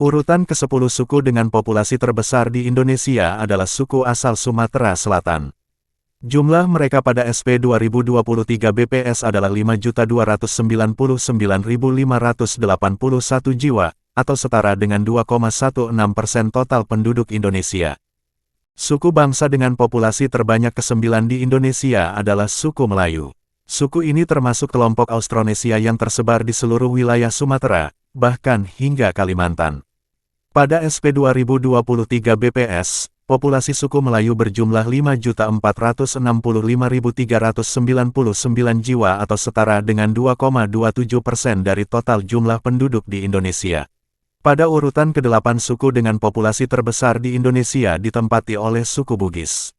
Urutan ke-10 suku dengan populasi terbesar di Indonesia adalah suku asal Sumatera Selatan. Jumlah mereka pada SP 2023 BPS adalah 5.299.581 jiwa, atau setara dengan 2,16% total penduduk Indonesia. Suku bangsa dengan populasi terbanyak ke-9 di Indonesia adalah suku Melayu. Suku ini termasuk kelompok Austronesia yang tersebar di seluruh wilayah Sumatera, bahkan hingga Kalimantan. Pada SP 2023 BPS, populasi suku Melayu berjumlah 5.465.399 jiwa atau setara dengan 2,27% dari total jumlah penduduk di Indonesia. Pada urutan ke-8 suku dengan populasi terbesar di Indonesia ditempati oleh suku Bugis.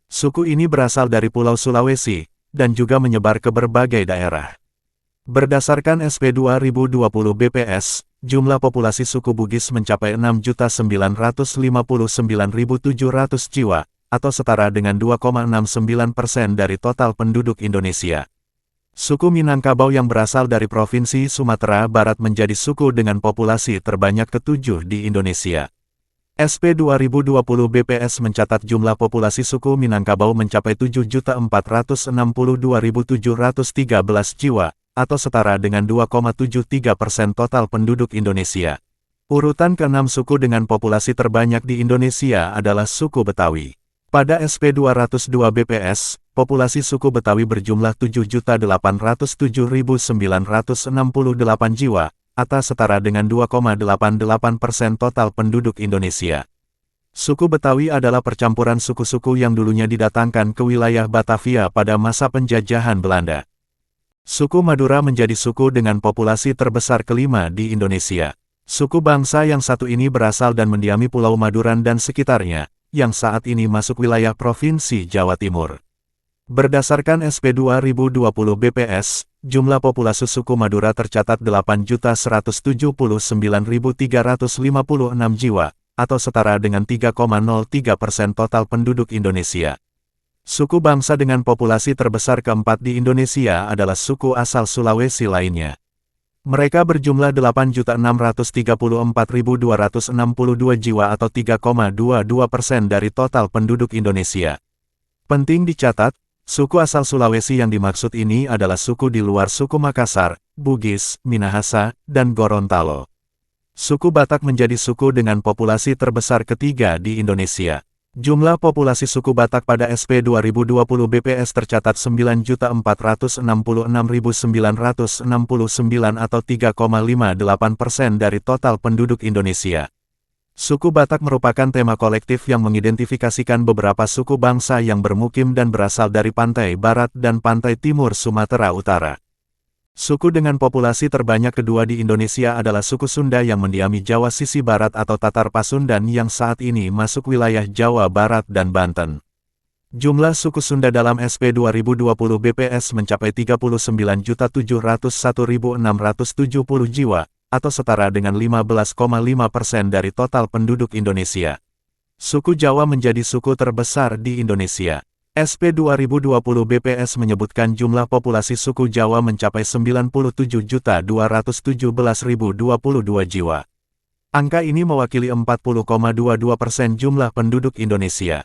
Suku ini berasal dari Pulau Sulawesi, dan juga menyebar ke berbagai daerah. Berdasarkan SP 2020 BPS, jumlah populasi suku Bugis mencapai 6.959.700 jiwa, atau setara dengan 2,69% dari total penduduk Indonesia. Suku Minangkabau yang berasal dari Provinsi Sumatera Barat menjadi suku dengan populasi terbanyak ke-7 di Indonesia. SP 2020 BPS mencatat jumlah populasi suku Minangkabau mencapai 7.462.713 jiwa, atau setara dengan 2,73% total penduduk Indonesia. Urutan ke-6 suku dengan populasi terbanyak di Indonesia adalah suku Betawi. Pada SP 202 BPS, populasi suku Betawi berjumlah 7.807.968 jiwa, atau setara dengan 2,88% total penduduk Indonesia. Suku Betawi adalah percampuran suku-suku yang dulunya didatangkan ke wilayah Batavia pada masa penjajahan Belanda. Suku Madura menjadi suku dengan populasi terbesar kelima di Indonesia. Suku bangsa yang satu ini berasal dan mendiami Pulau Maduran dan sekitarnya, yang saat ini masuk wilayah Provinsi Jawa Timur. Berdasarkan SP 2020 BPS, jumlah populasi suku Madura tercatat 8.179.356 jiwa, atau setara dengan 3,03% total penduduk Indonesia. Suku bangsa dengan populasi terbesar keempat di Indonesia adalah suku asal Sulawesi lainnya. Mereka berjumlah 8.634.262 jiwa atau 3,22% dari total penduduk Indonesia. Penting dicatat, suku asal Sulawesi yang dimaksud ini adalah suku di luar suku Makassar, Bugis, Minahasa, dan Gorontalo. Suku Batak menjadi suku dengan populasi terbesar ketiga di Indonesia. Jumlah populasi suku Batak pada SP 2020 BPS tercatat 9.466.969 atau 3,58% dari total penduduk Indonesia. Suku Batak merupakan tema kolektif yang mengidentifikasikan beberapa suku bangsa yang bermukim dan berasal dari pantai barat dan pantai timur Sumatera Utara. Suku dengan populasi terbanyak kedua di Indonesia adalah suku Sunda yang mendiami Jawa sisi barat atau Tatar Pasundan yang saat ini masuk wilayah Jawa Barat dan Banten. Jumlah suku Sunda dalam SP 2020 BPS mencapai 39.701.670 jiwa, atau setara dengan 15,5% dari total penduduk Indonesia. Suku Jawa menjadi suku terbesar di Indonesia. SP 2020 BPS menyebutkan jumlah populasi suku Jawa mencapai 97.217.022 jiwa. Angka ini mewakili 40,22% jumlah penduduk Indonesia.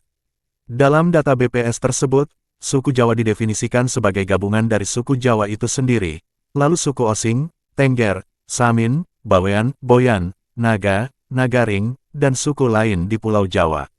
Dalam data BPS tersebut, suku Jawa didefinisikan sebagai gabungan dari suku Jawa itu sendiri, lalu suku Osing, Tengger, Samin, Bawean, Boyan, Naga, Nagaring, dan suku lain di Pulau Jawa.